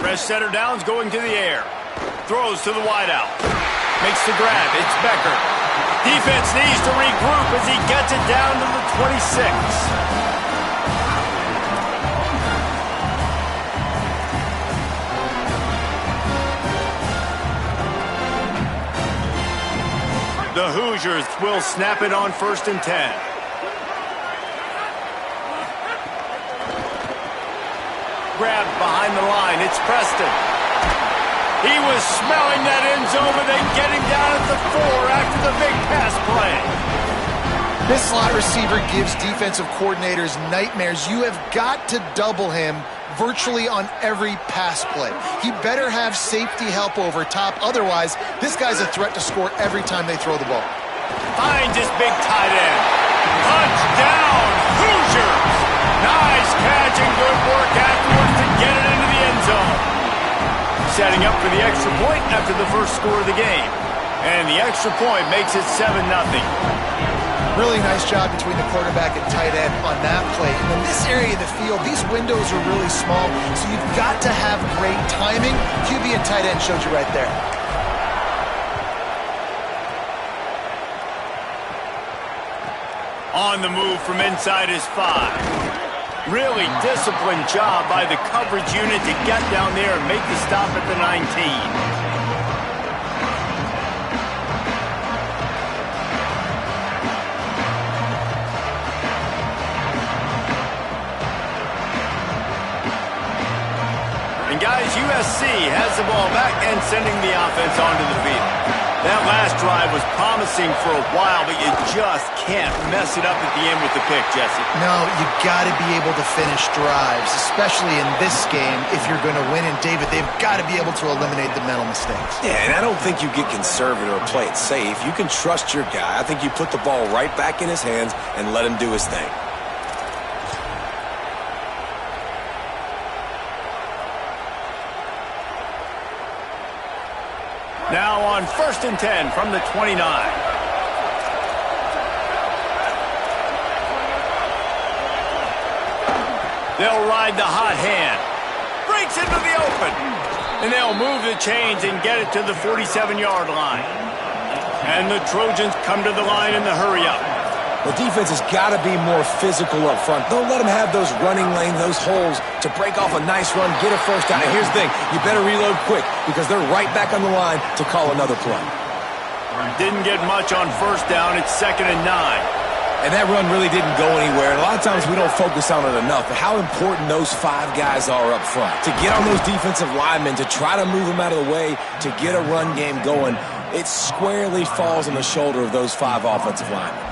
Fresh setter downs going to the air. Throws to the wideout. Makes the grab. It's Becker. Defense needs to regroup as he gets it down to the 26. The Hoosiers will snap it on 1st and 10. Grabbed behind the line. It's Preston. He was smelling that end zone, but they get him down at the 4 after the big pass play. This slot receiver gives defensive coordinators nightmares. You have got to double him virtually on every pass play. He better have safety help over top. Otherwise, this guy's a threat to score every time they throw the ball. Finds his big tight end. Touchdown, Hoosiers! Nice catch and good work afterwards to get it into the end zone. Setting up for the extra point after the first score of the game. And the extra point makes it 7-0. Really nice job between the quarterback and tight end on that play. And in this area of the field, these windows are really small, so you've got to have great timing. QB and tight end showed you right there. On the move from inside his 5. Really disciplined job by the coverage unit to get down there and make the stop at the 19. And guys, USC has the ball back and sending the offense onto the field. That last drive was promising for a while, but you just can't mess it up at the end with the pick, Jesse. No, you got to be able to finish drives, especially in this game if you're going to win. And, David, they've got to be able to eliminate the mental mistakes. Yeah, and I don't think you get conservative or play it safe. You can trust your guy. I think you put the ball right back in his hands and let him do his thing. Now on 1st and 10 from the 29. They'll ride the hot hand. Breaks into the open. And they'll move the chains and get it to the 47-yard line. And the Trojans come to the line in the hurry-up. The defense has got to be more physical up front. Don't let them have those running lanes, those holes to break off a nice run, get a first down. And here's the thing, you better reload quick because they're right back on the line to call another play. Didn't get much on 1st down. It's 2nd and 9. And that run really didn't go anywhere. And a lot of times we don't focus on it enough. But how important those 5 guys are up front. To get on those defensive linemen, to try to move them out of the way, to get a run game going, it squarely falls on the shoulder of those 5 offensive linemen.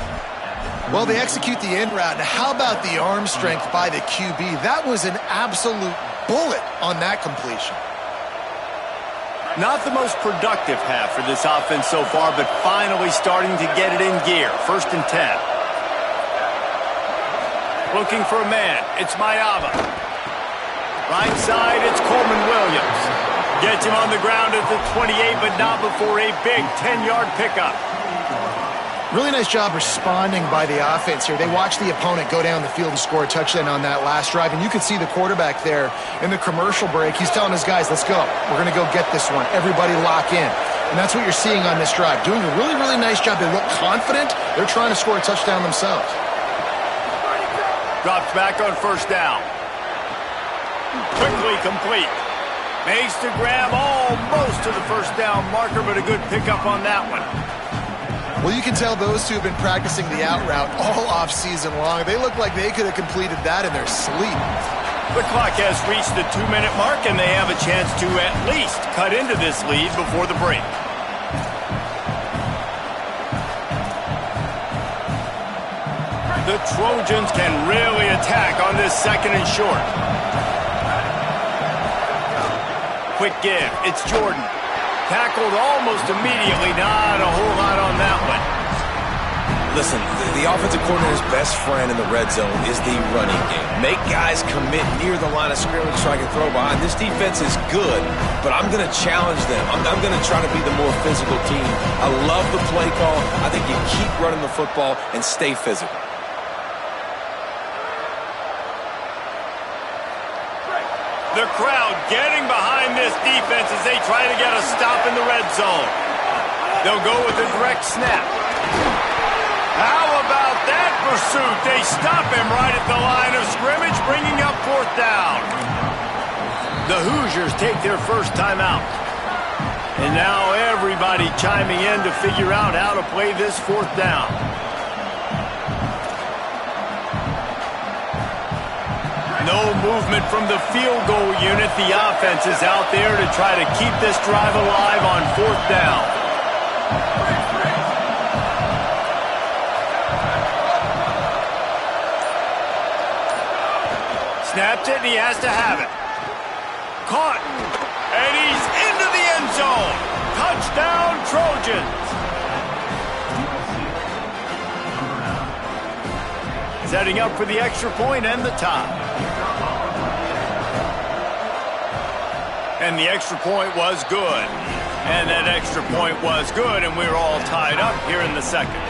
Well, they execute the end route. Now, how about the arm strength by the QB? That was an absolute bullet on that completion. Not the most productive half for this offense so far, but finally starting to get it in gear. 1st and 10. Looking for a man. It's Mayava. Right side, it's Coleman Williams. Gets him on the ground at the 28, but not before a big 10-yard pickup. Really nice job responding by the offense here. They watched the opponent go down the field and score a touchdown on that last drive, and you could see the quarterback there in the commercial break. He's telling his guys, let's go. We're going to go get this one. Everybody lock in. And that's what you're seeing on this drive. Doing a really, really nice job. They look confident. They're trying to score a touchdown themselves. Drops back on 1st down. Quickly complete. Makes the grab almost to the 1st down marker, but a good pickup on that one. Well, you can tell those two have been practicing the out route all off-season long. They look like they could have completed that in their sleep. The clock has reached the 2-minute mark, and they have a chance to at least cut into this lead before the break. The Trojans can really attack on this 2nd and short. Quick give. It's Jordan. Tackled almost immediately. Not a whole lot on that one. Listen, the offensive coordinator's best friend in the red zone is the running game. Make guys commit near the line of scrimmage so I can throw behind. This defense is good, but I'm going to challenge them. I'm going to try to be the more physical team. I love the play call. I think you keep running the football and stay physical. The crowd getting behind this defense as they try to get a stop in the red zone. They'll go with a direct snap. How about that pursuit? They stop him right at the line of scrimmage, bringing up 4th down. The Hoosiers take their first timeout. And now everybody chiming in to figure out how to play this 4th down. No movement from the field goal unit. The offense is out there to try to keep this drive alive on 4th down. Snaps it, and he has to have it. Caught. And he's into the end zone. Touchdown, Trojans. Setting up for the extra point and the tie. And the extra point was good. And that extra point was good, and we're all tied up here in the second.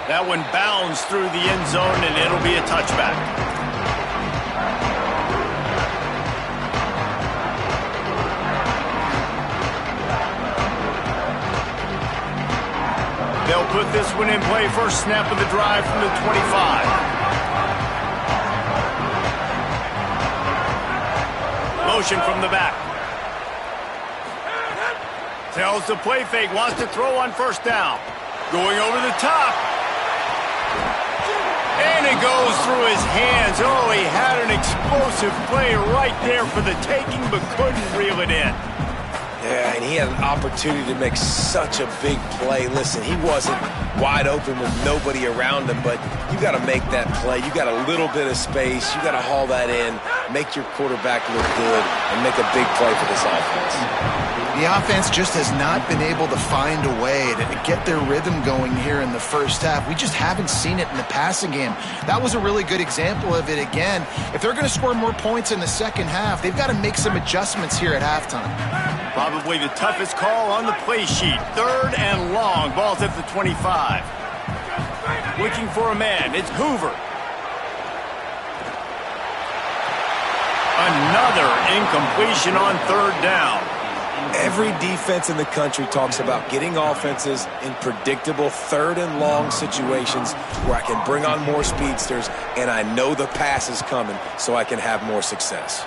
That one bounds through the end zone, and it'll be a touchback. They'll put this one in play. First snap of the drive from the 25. Motion from the back. Tells the play fake, wants to throw on 1st down. Going over the top. And it goes through his hands. Oh, he had an explosive play right there for the taking, but couldn't reel it in. Yeah, and he had an opportunity to make such a big play. Listen, he wasn't wide open with nobody around him, but you got to make that play. You got a little bit of space. You got to haul that in, make your quarterback look good, and make a big play for this offense. The offense just has not been able to find a way to get their rhythm going here in the first half. We just haven't seen it in the passing game. That was a really good example of it again. If they're going to score more points in the second half, they've got to make some adjustments here at halftime. Probably the toughest call on the play sheet. 3rd and long. Ball's at the 25. Looking for a man. It's Hoover. Another incompletion on 3rd down. Every defense in the country talks about getting offenses in predictable 3rd and long situations where I can bring on more speedsters and I know the pass is coming so I can have more success.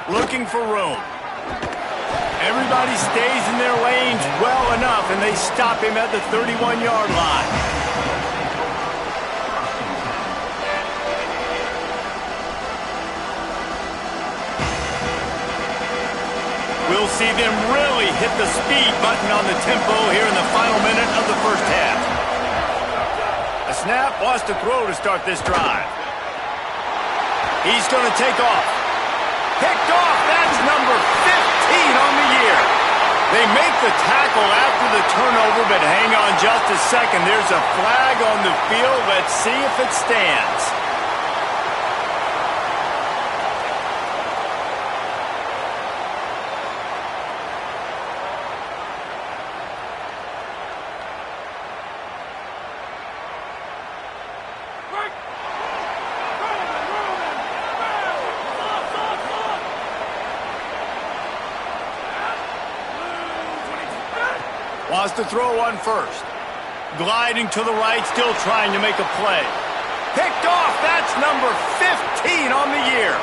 Looking for room. Everybody stays in their lanes well enough, and they stop him at the 31-yard line. We'll see them really hit the speed button on the tempo here in the final minute of the first half. A snap, wants to throw to start this drive. He's going to take off. Picked off, that's number 15 on the year. They make the tackle after the turnover, but hang on just a second. There's a flag on the field. Let's see if it stands. Wants to throw on 1st. Gliding to the right, still trying to make a play. Picked off, that's number 15 on the year.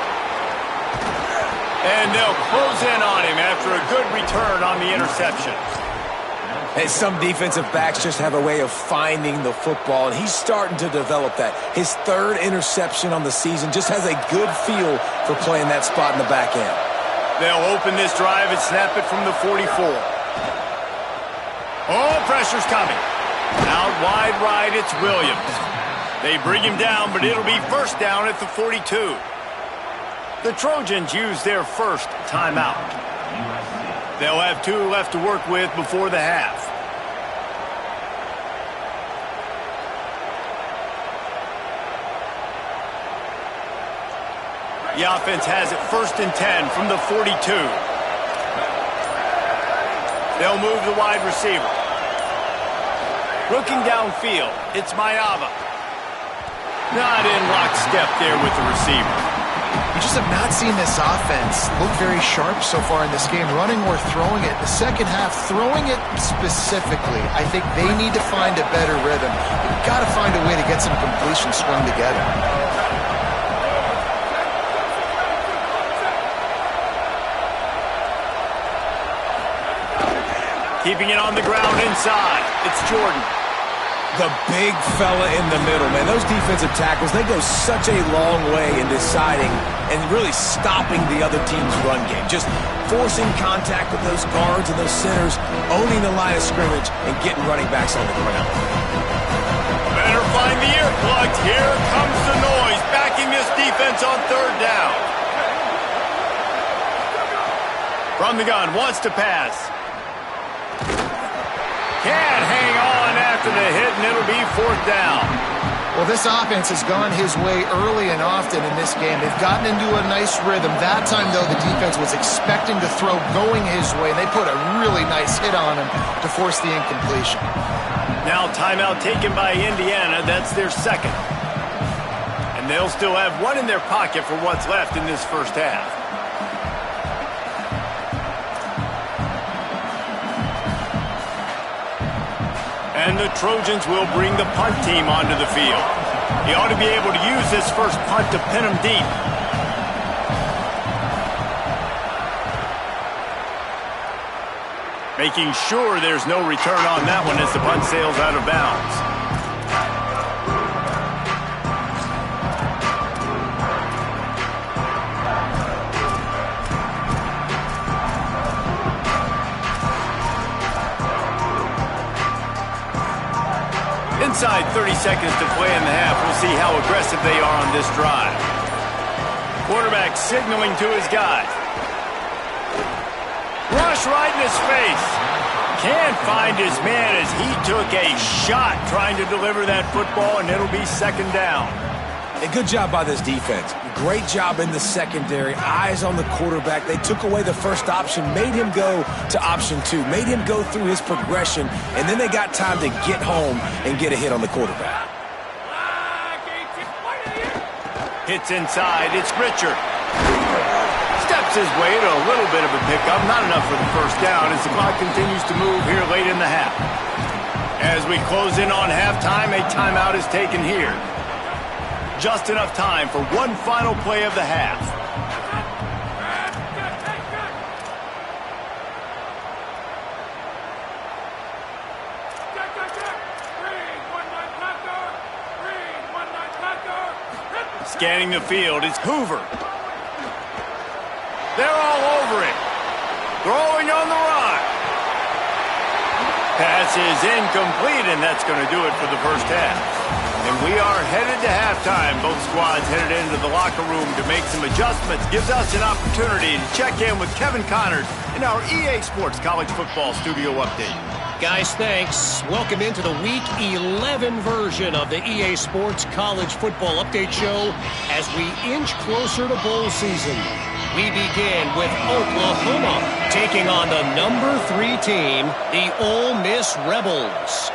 And they'll close in on him after a good return on the interception. Hey, some defensive backs just have a way of finding the football, and he's starting to develop that. His 3rd interception on the season just has a good feel for playing that spot in the back end. They'll open this drive and snap it from the 44. Oh, pressure's coming. Out wide right, it's Williams. They bring him down, but it'll be 1st down at the 42. The Trojans use their first timeout. They'll have 2 left to work with before the half. The offense has it 1st and 10 from the 42. They'll move the wide receiver. Looking downfield, it's Mayava. Not in lockstep there with the receiver. You just have not seen this offense look very sharp so far in this game, running or throwing it. The second half, throwing it specifically, I think they need to find a better rhythm. You've got to find a way to get some completion strung together. Keeping it on the ground inside. It's Jordan. The big fella in the middle, man. Those defensive tackles, they go such a long way in deciding and really stopping the other team's run game. Just forcing contact with those guards and those centers, owning the line of scrimmage, and getting running backs on the ground. Better find the earplugs. Here comes the noise, backing this defense on third down. From the gun, wants to pass. Can't hang on after the hit, and it'll be fourth down. Well, this offense has gone his way early and often in this game. They've gotten into a nice rhythm. That time, though, the defense was expecting to throw going his way. They put a really nice hit on him to force the incompletion. Now timeout taken by Indiana. That's their second. And they'll still have one in their pocket for what's left in this first half. And the Trojans will bring the punt team onto the field. He ought to be able to use this first punt to pin them deep. Making sure there's no return on that one as the punt sails out of bounds. Inside 30 seconds to play in the half. We'll see how aggressive they are on this drive. Quarterback signaling to his guys. Rush right in his face. Can't find his man as he took a shot trying to deliver that football, and it'll be second down. A good job by this defense. Great job in the secondary. Eyes on the quarterback. They took away the first option, made him go to option 2, made him go through his progression, and then they got time to get home and get a hit on the quarterback. Hits inside. It's Richard. Steps his way to a little bit of a pickup. Not enough for the first down as the clock continues to move here late in the half. As we close in on halftime, a timeout is taken here. Just enough time for one final play of the half. Scanning the field is Hoover. They're all over it. Throwing on the run. Pass is incomplete, and that's going to do it for the first half. And we are headed to halftime. Both squads headed into the locker room to make some adjustments. Gives us an opportunity to check in with Kevin Connors in our EA Sports College Football Studio Update. Guys, thanks. Welcome into the Week 11 version of the EA Sports College Football Update Show as we inch closer to bowl season. We begin with Oklahoma taking on the number 3 team, the Ole Miss Rebels.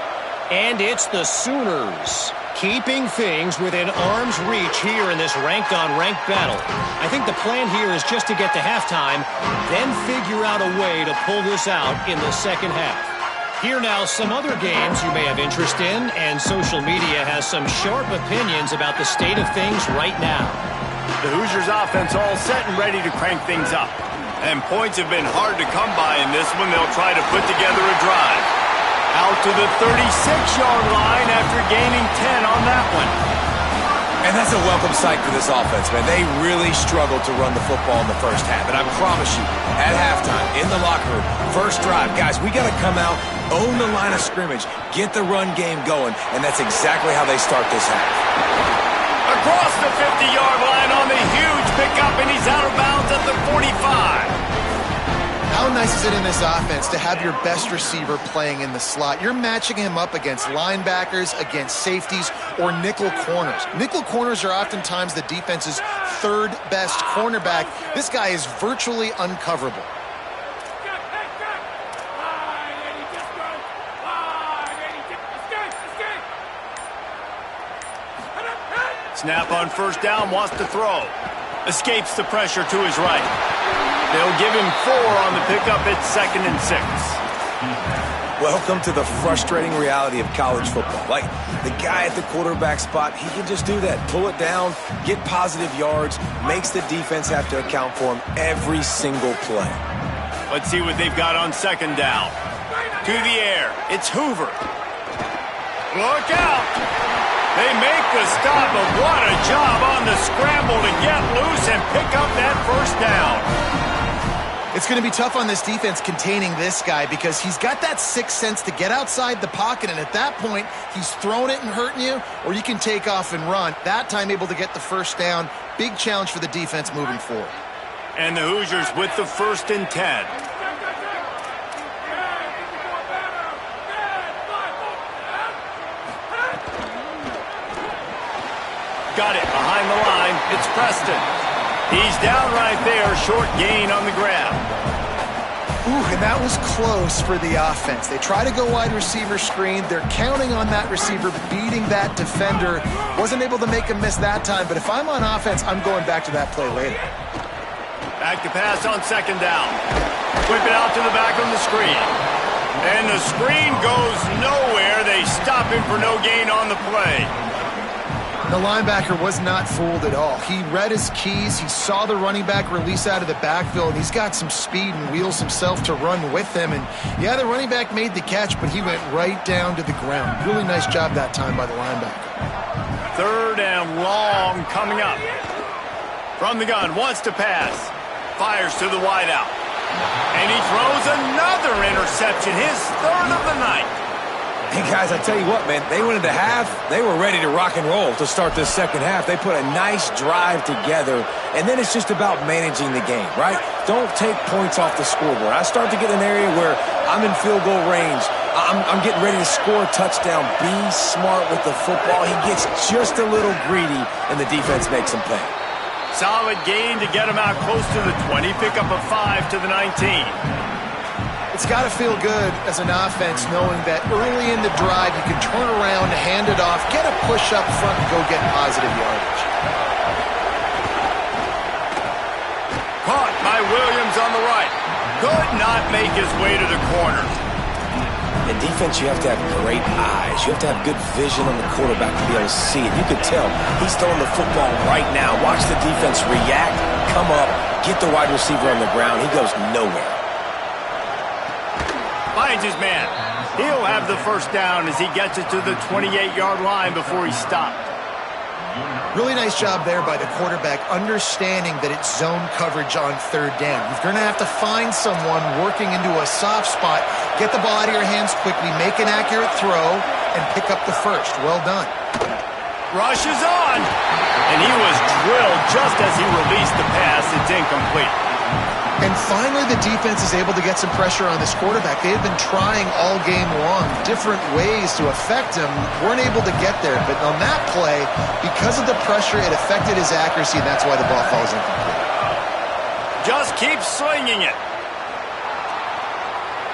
And it's the Sooners keeping things within arm's reach here in this ranked-on-ranked battle. I think the plan here is just to get to halftime, then figure out a way to pull this out in the second half. Here now, some other games you may have interest in, and social media has some sharp opinions about the state of things right now. The Hoosiers offense all set and ready to crank things up. And points have been hard to come by in this one. They'll try to put together a drive. Out to the 36-yard line after gaining 10 on that one. And that's a welcome sight for this offense, man. They really struggled to run the football in the first half. And I promise you, at halftime, in the locker room, first drive, guys, we got to come out, own the line of scrimmage, get the run game going, and that's exactly how they start this half. Across the 50-yard line on the huge pickup, and he's out of bounds at the 45. How nice is it in this offense to have your best receiver playing in the slot? You're matching him up against linebackers, against safeties, or nickel corners. Nickel corners are oftentimes the defense's third best cornerback. This guy is virtually uncoverable. Snap on first down, wants to throw. Escapes the pressure to his right. They'll give him 4 on the pickup. It's 2nd and 6. Welcome to the frustrating reality of college football. Like, the guy at the quarterback spot, he can just do that. Pull it down, get positive yards, makes the defense have to account for him every single play. Let's see what they've got on 2nd down. To the air, it's Hoover. Look out! They make the stop, but what a job on the scramble to get loose and pick up that first down. It's going to be tough on this defense containing this guy because he's got that sixth sense to get outside the pocket, and at that point, he's throwing it and hurting you, or you can take off and run. That time able to get the first down. Big challenge for the defense moving forward. And the Hoosiers with the 1st and 10. Got it behind the line. It's Preston. He's down right there. Short gain on the grab. Ooh, and that was close for the offense. They try to go wide receiver screen. They're counting on that receiver beating that defender. Wasn't able to make him miss that time, but if I'm on offense, I'm going back to that play later. Back to pass on 2nd down. Whip it out to the back on the screen. And the screen goes nowhere. They stop him for no gain on the play. The linebacker was not fooled at all. He read his keys. He saw the running back release out of the backfield. He's got some speed and wheels himself to run with him. And, yeah, the running back made the catch, but he went right down to the ground. Really nice job that time by the linebacker. 3rd and long coming up. From the gun, wants to pass. Fires to the wideout. And he throws another interception, his 3rd of the night. Hey, guys, I tell you what, man, they went into half. They were ready to rock and roll to start this second half. They put a nice drive together, and then it's just about managing the game, right? Don't take points off the scoreboard. I start to get in an area where I'm in field goal range. I'm getting ready to score a touchdown. Be smart with the football. He gets just a little greedy, and the defense makes him pay. Solid gain to get him out close to the 20. Pick up a 5 to the 19. It's got to feel good as an offense knowing that early in the drive you can turn around, hand it off, get a push up front, and go get positive yardage. Caught by Williams on the right. Could not make his way to the corner. In defense, you have to have great eyes. You have to have good vision on the quarterback to be able to see it. You could tell he's throwing the football right now. Watch the defense react, come up, get the wide receiver on the ground. He goes nowhere. Finds his man. He'll have the first down as he gets it to the 28-yard line before he stopped. Really nice job there by the quarterback, understanding that it's zone coverage on 3rd down. You're going to have to find someone working into a soft spot, get the ball out of your hands quickly, make an accurate throw, and pick up the first. Well done. Rush is on. And he was drilled just as he released the pass. It's incomplete. And finally, the defense is able to get some pressure on this quarterback. They had been trying all game long different ways to affect him. Weren't able to get there. But on that play, because of the pressure, it affected his accuracy, and that's why the ball falls incomplete. Just keep slinging it.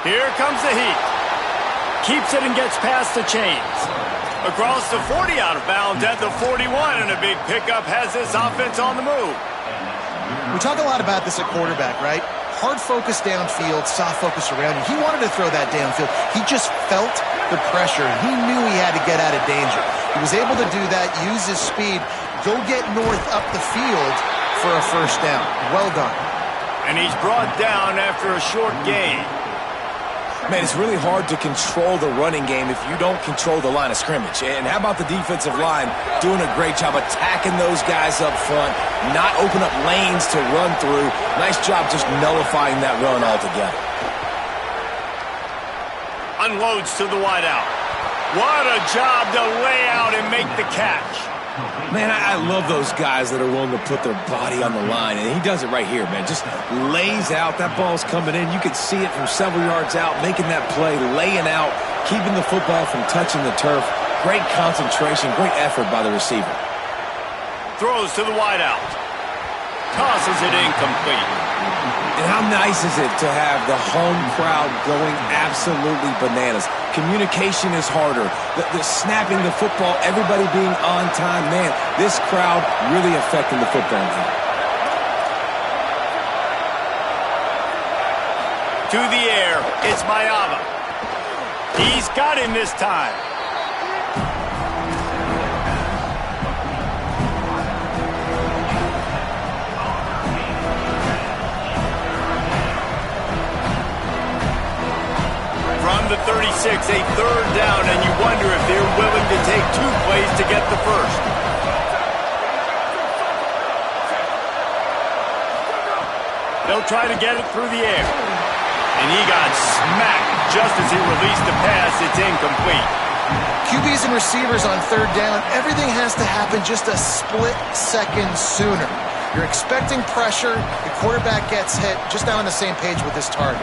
Here comes the heat. Keeps it and gets past the chains. Across the 40, out of bounds at the 41, and a big pickup has this offense on the move. We talk a lot about this at quarterback, right? Hard focus downfield, soft focus around you. He wanted to throw that downfield. He just felt the pressure. He knew he had to get out of danger. He was able to do that, use his speed, go get north up the field for a first down. Well done. And he's brought down after a short gain. Man, it's really hard to control the running game if you don't control the line of scrimmage. And how about the defensive line doing a great job attacking those guys up front, not open up lanes to run through. Nice job just nullifying that run altogether. Unloads to the wideout. What a job to lay out and make the catch. Man, I love those guys that are willing to put their body on the line, and he does it right here, man. Just lays out. That ball's coming in. You can see it from several yards out, making that play, laying out, keeping the football from touching the turf. Great concentration, great effort by the receiver. Throws to the wideout. Tosses it incomplete. And how nice is it to have the home crowd going absolutely bananas? Communication is harder. The snapping the football, everybody being on time. Man, this crowd really affecting the football game. To the air, it's Mayava. He's got him this time. From the 36, a third down, and you wonder if they're willing to take 2 plays to get the first. They'll try to get it through the air. And he got smacked just as he released the pass. It's incomplete. QBs and receivers on third down, everything has to happen just a split second sooner. You're expecting pressure, the quarterback gets hit, just not on the same page with his target.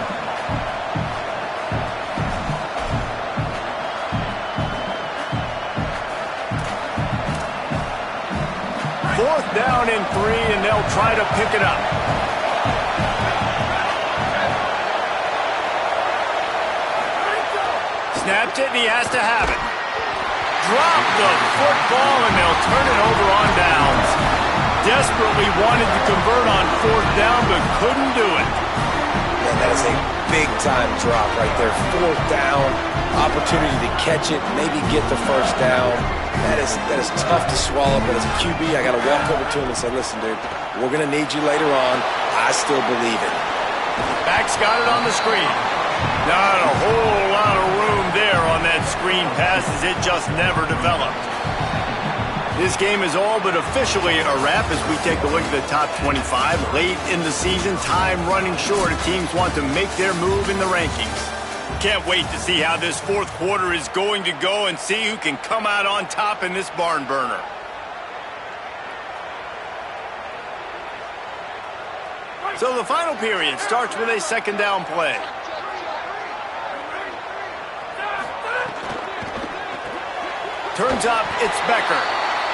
Fourth down and 3, and they'll try to pick it up. Snapped it, and he has to have it. Dropped the football, and they'll turn it over on downs. Desperately wanted to convert on fourth down, but couldn't do it. Man, that is a big-time drop right there. Fourth down, opportunity to catch it, maybe get the first down. That is tough to swallow, but as a QB, I got to walk over to him and say, listen, dude, we're going to need you later on. I still believe it. Back's got it on the screen. Not a whole lot of room there on that screen pass as it just never developed. This game is all but officially a wrap as we take a look at the top 25. Late in the season, time running short if teams want to make their move in the rankings. Can't wait to see how this fourth quarter is going to go and see who can come out on top in this barn burner. So the final period starts with a second down play. Turns up, it's Becker.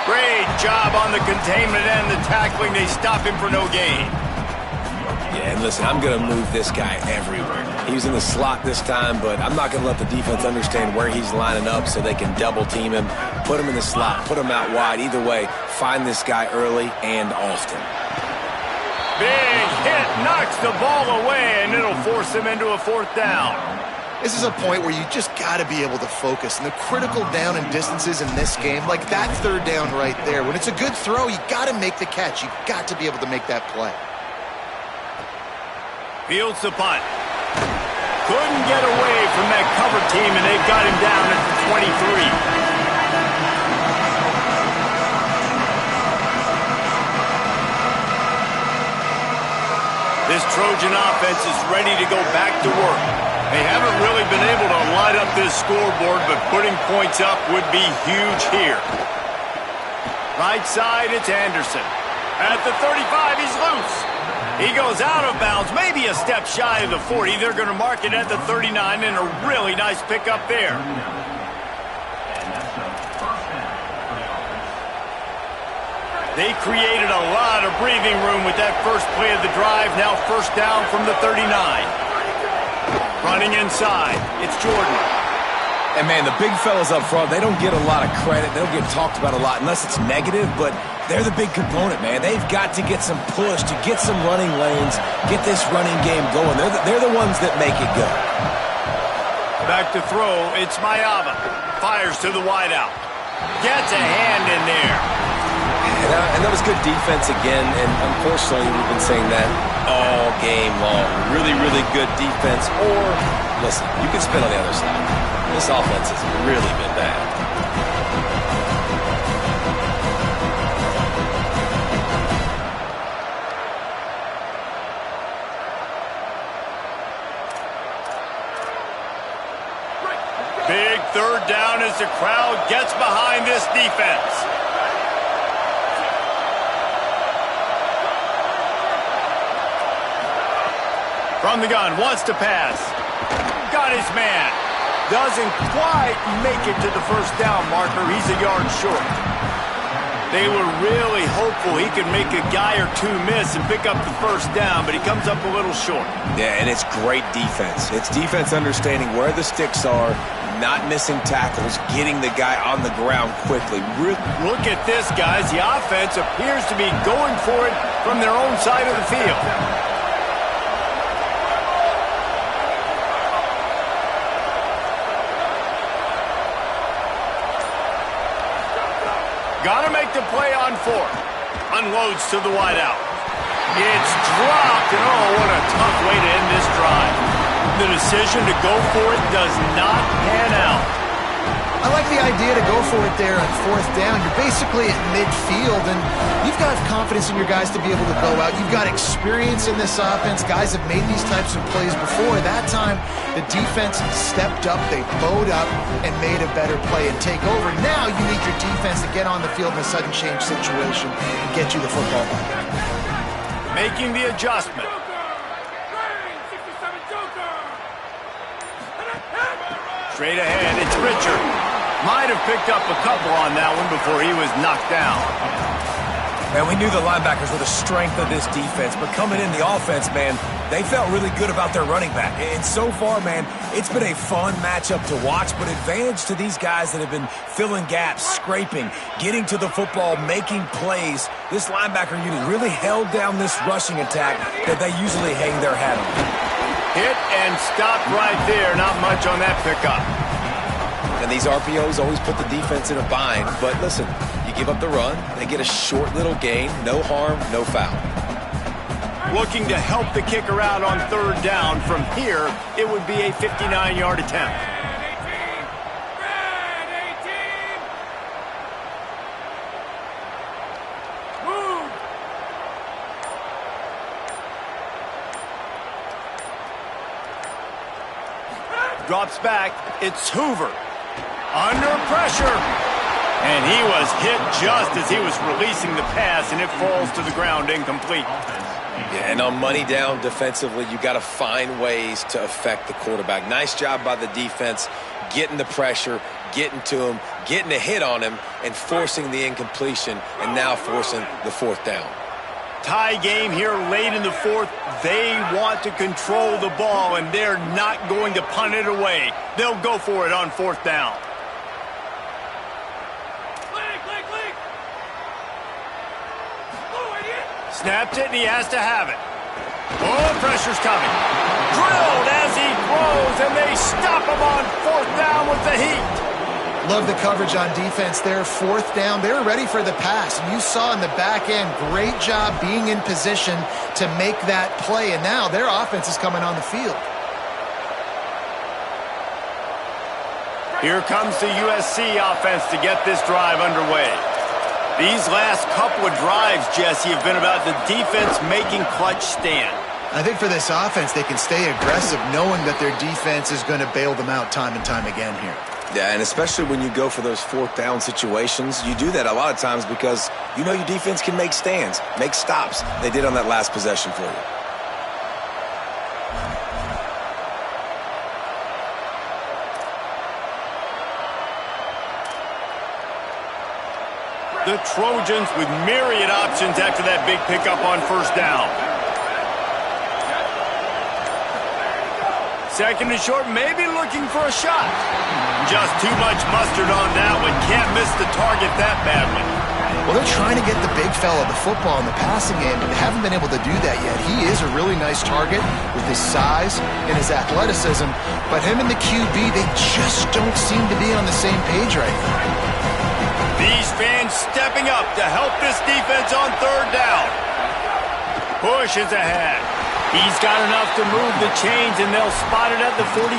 Great job on the containment and the tackling. They stop him for no gain. Yeah, and listen, I'm going to move this guy everywhere. He's in the slot this time, but I'm not going to let the defense understand where he's lining up so they can double team him, put him in the slot, put him out wide. Either way, find this guy early and often. Big hit, knocks the ball away, and it'll force him into a fourth down. This is a point where you just got to be able to focus. And the critical down and distances in this game, like that third down right there, when it's a good throw, you got to make the catch. You got to be able to make that play. Fields the punt. Couldn't get away from that cover team, and they've got him down at the 23. This Trojan offense is ready to go back to work. They haven't really been able to light up this scoreboard, but putting points up would be huge here. Right side, it's Anderson. At the 35, he's loose. He goes out of bounds, maybe a step shy of the 40. They're going to mark it at the 39, and a really nice pickup there. They created a lot of breathing room with that first play of the drive. Now first down from the 39. Running inside, it's Jordan. And, man, the big fellas up front, they don't get a lot of credit. They don't get talked about a lot unless it's negative, but they're the big component, man. They've got to get some push, to get some running lanes, get this running game going. They're the ones that make it go. Back to throw, it's Mayava. Fires to the wideout. Gets a hand in there. And that was good defense again, and unfortunately we've been saying that all game long. Really, really good defense. Or, listen, you can spin on the other side. This offense has really been bad. Big third down as the crowd gets behind this defense. From the gun, wants to pass. Got his man. Doesn't quite make it to the first down marker. He's a yard short. They were really hoping hopeful he can make a guy or two miss and pick up the first down, but he comes up a little short. Yeah, and it's great defense. It's defense understanding where the sticks are, not missing tackles, getting the guy on the ground quickly. Look at this, guys. The offense appears to be going for it from their own side of the field. Got to make the play on fourth. Unloads to the wideout. It's dropped, and oh, what a tough way to end this drive. The decision to go for it does not pan out. I like the idea to go for it there on fourth down. You're basically at midfield, and you've got confidence in your guys to be able to go out. You've got experience in this offense. Guys have made these types of plays before. That time, the defense stepped up. They bowed up and made a better play and take over. Now you need your defense to get on the field in a sudden change situation and get you the football back. Making the adjustment. Straight ahead, it's Richard. Might have picked up a couple on that one before he was knocked down. And we knew the linebackers were the strength of this defense, but coming in the offense, man, they felt really good about their running back. And so far, man, it's been a fun matchup to watch, but advantage to these guys that have been filling gaps, scraping, getting to the football, making plays. This linebacker unit really held down this rushing attack that they usually hang their hat on. Hit and stop right there. Not much on that pickup. And these RPOs always put the defense in a bind. But listen, you give up the run, they get a short little gain, no harm, no foul. Looking to help the kicker out on third down. From here, it would be a 59-yard attempt. Drops back. It's Hoover. Under pressure. And he was hit just as he was releasing the pass, and it falls to the ground incomplete. Yeah, and on money down defensively, you got to find ways to affect the quarterback. Nice job by the defense, getting the pressure, getting to him, getting a hit on him, and forcing the incompletion, and now forcing the fourth down. Tie game here late in the fourth. They want to control the ball, and they're not going to punt it away. They'll go for it on fourth down. Snapped it, and he has to have it. Oh, pressure's coming. Drilled as he throws, and they stop him on fourth down with the heat. Love the coverage on defense there. Fourth down, they were ready for the pass. And you saw in the back end, great job being in position to make that play. And now their offense is coming on the field. Here comes the USC offense to get this drive underway. These last couple of drives, Jesse, have been about the defense making clutch stand. I think for this offense, they can stay aggressive knowing that their defense is going to bail them out time and time again here. Yeah, and especially when you go for those fourth down situations, you do that a lot of times because you know your defense can make stands, make stops. They did on that last possession for you. The Trojans with myriad options after that big pickup on first down. Second and short, maybe looking for a shot. Just too much mustard on that one. Can't miss the target that badly. Well, they're trying to get the big fella the football in the passing game, but they haven't been able to do that yet. He is a really nice target with his size and his athleticism, but him and the QB, they just don't seem to be on the same page right now. These fans stepping up to help this defense on third down. Push is ahead. He's got enough to move the chains, and they'll spot it at the 47.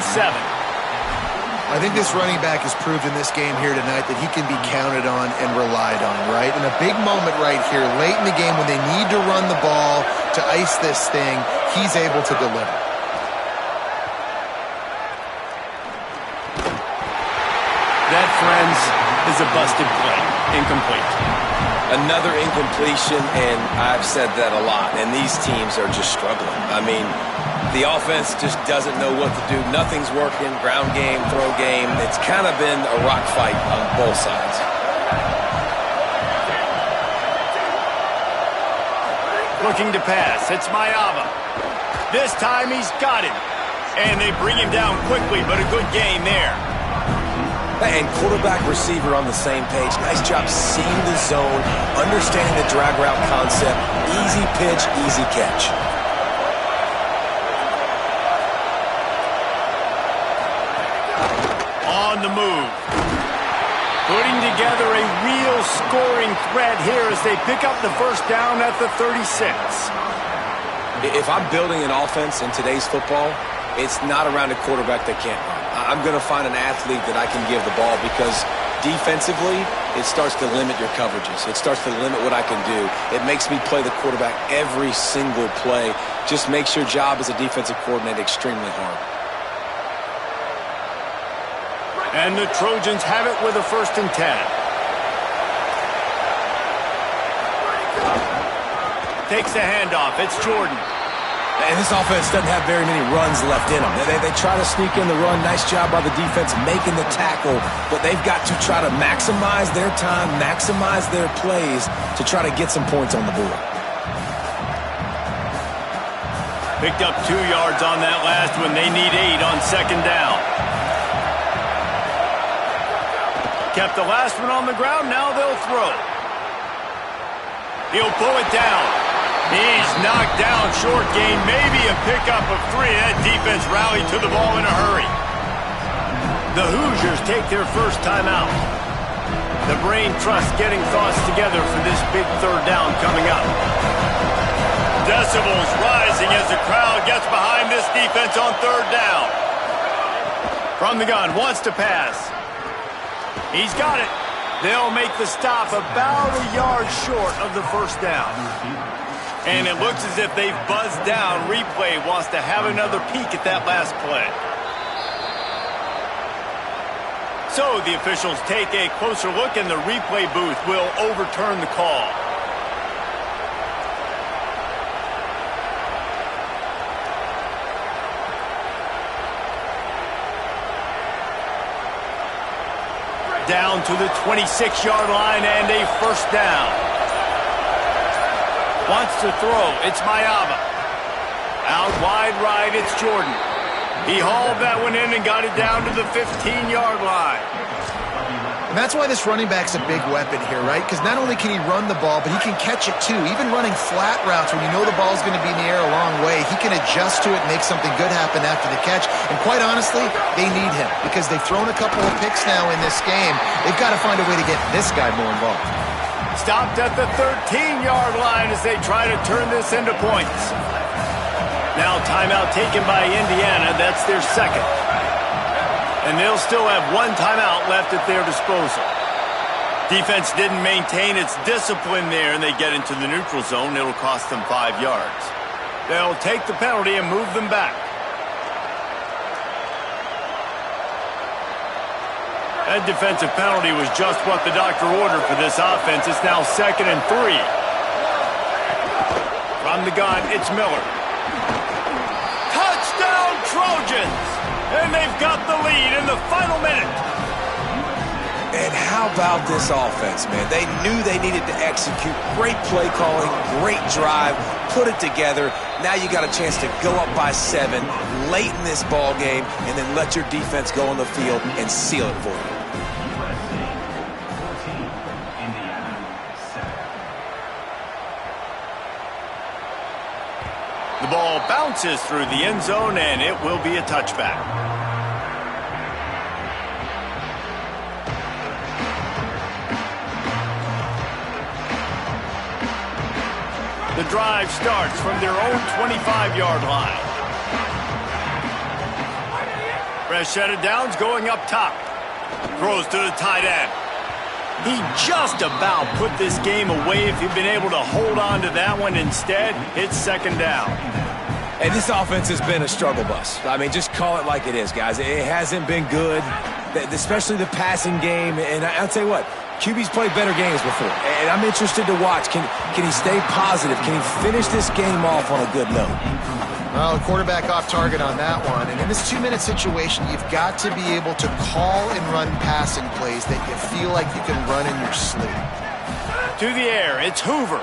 I think this running back has proved in this game here tonight that he can be counted on and relied on, right? In a big moment right here, late in the game when they need to run the ball to ice this thing, he's able to deliver. That, friends, is a busted play. Incomplete. Another incompletion, and I've said that a lot, and these teams are just struggling. I mean, the offense just doesn't know what to do. Nothing's working. Ground game, throw game. It's kind of been a rock fight on both sides. Looking to pass. It's Mayava. This time he's got him. And they bring him down quickly, but a good gain there. And quarterback receiver on the same page. Nice job seeing the zone, understanding the drag route concept. Easy pitch, easy catch. On the move. Putting together a real scoring threat here as they pick up the first down at the 36. If I'm building an offense in today's football, it's not around a quarterback that can't run. I'm going to find an athlete that I can give the ball because defensively, it starts to limit your coverages. It starts to limit what I can do. It makes me play the quarterback every single play. Just makes your job as a defensive coordinator extremely hard. And the Trojans have it with a 1st and 10. Takes the handoff. It's Jordan. And this offense doesn't have very many runs left in them. They try to sneak in the run. Nice job by the defense making the tackle. But they've got to try to maximize their time, maximize their plays to try to get some points on the board. Picked up 2 yards on that last one. They need 8 on 2nd down. Kept the last one on the ground. Now they'll throw. He'll pull it down. He's knocked down, short gain, maybe a pickup of 3. That defense rallied to the ball in a hurry. The Hoosiers take their first time out. The brain trust getting thoughts together for this big 3rd down coming up. Decibels rising as the crowd gets behind this defense on 3rd down. From the gun, wants to pass. He's got it. They'll make the stop about a yard short of the 1st down. And it looks as if they've buzzed down. Replay wants to have another peek at that last play. So the officials take a closer look, and the replay booth will overturn the call. Down to the 26-yard line and a 1st down. Wants to throw. It's Mayava. Out wide right, it's Jordan. He hauled that one in and got it down to the 15-yard line. And that's why this running back's a big weapon here, right? Because not only can he run the ball, but he can catch it too. Even running flat routes when you know the ball's going to be in the air a long way, he can adjust to it and make something good happen after the catch. And quite honestly, they need him because they've thrown a couple of picks now in this game. They've got to find a way to get this guy more involved. Stopped at the 13-yard line as they try to turn this into points. Now timeout taken by Indiana. That's their 2nd. And they'll still have 1 timeout left at their disposal. Defense didn't maintain its discipline there, and they get into the neutral zone. It'll cost them 5 yards. They'll take the penalty and move them back. That defensive penalty was just what the doctor ordered for this offense. It's now 2nd and 3. From the gun, it's Miller. Touchdown, Trojans! And they've got the lead in the final minute. And how about this offense, man? They knew they needed to execute. Great play calling, great drive, put it together. Now you got a chance to go up by 7 late in this ball game and then let your defense go on the field and seal it for you. The ball bounces through the end zone, and it will be a touchback. The drive starts from their own 25-yard line. Rashad Downs going up top. Throws to the tight end. He just about put this game away if he'd been able to hold on to that one. Instead, it's 2nd down. And this offense has been a struggle bus. I mean, just call it like it is, guys. It hasn't been good, especially the passing game. And I'll tell you what, QB's played better games before. And I'm interested to watch. Can he stay positive? Can he finish this game off on a good note? Well, the quarterback off target on that one. And in this 2-minute situation, you've got to be able to call and run passing plays that you feel like you can run in your sleep. To the air, it's Hoover.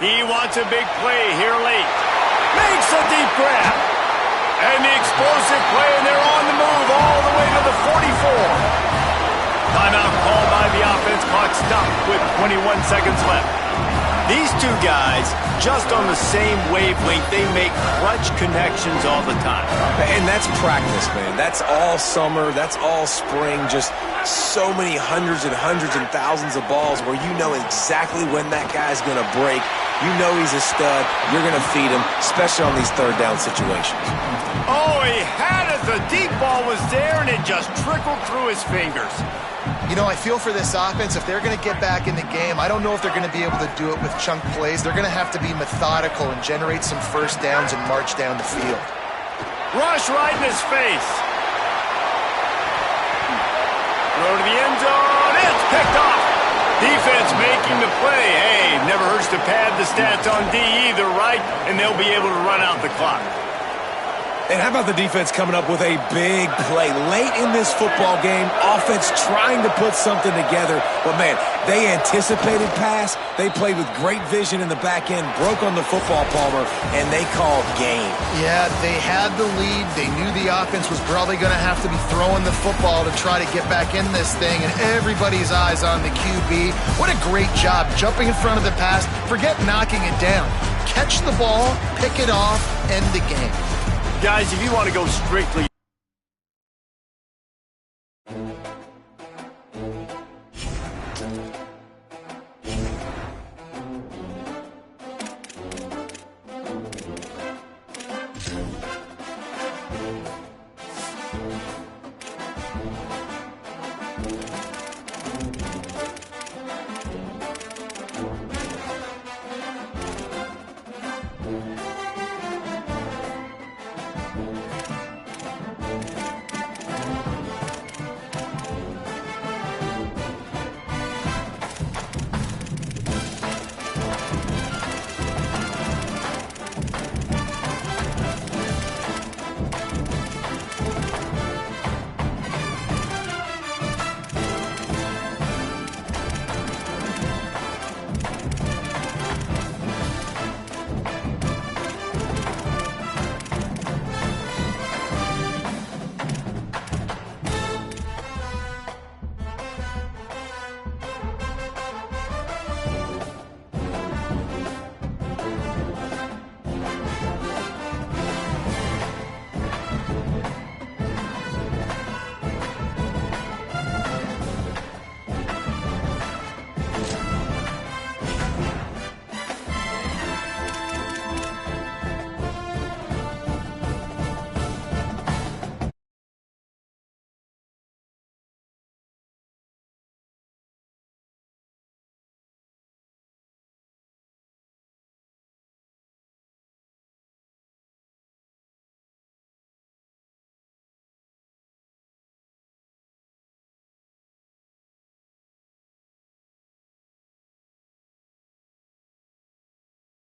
He wants a big play here late. Makes a deep grab. And the explosive play, and they're on the move all the way to the 44. Timeout called by the offense. Clock stopped with 21 seconds left. These two guys, just on the same wavelength, they make clutch connections all the time. And that's practice, man. That's all summer. That's all spring. Just so many hundreds and thousands of balls where you know exactly when that guy's going to break. You know he's a stud. You're going to feed him, especially on these third down situations. Oh, he had it. The deep ball was there, and it just trickled through his fingers. You know, I feel for this offense, if they're going to get back in the game, I don't know if they're going to be able to do it with chunk plays. They're going to have to be methodical and generate some first downs and march down the field. Rush right in his face. Throw to the end zone. It's picked off. Defense making the play. Hey, never hurts to pad the stats on D either, right? And they'll be able to run out the clock. And how about the defense coming up with a big play late in this football game? Offense trying to put something together. But, man, they anticipated pass. They played with great vision in the back end, broke on the football, Palmer, and they called game. Yeah, they had the lead. They knew the offense was probably going to have to be throwing the football to try to get back in this thing, and everybody's eyes on the QB. What a great job jumping in front of the pass. Forget knocking it down. Catch the ball, pick it off, end the game. Guys, if you want to go strictly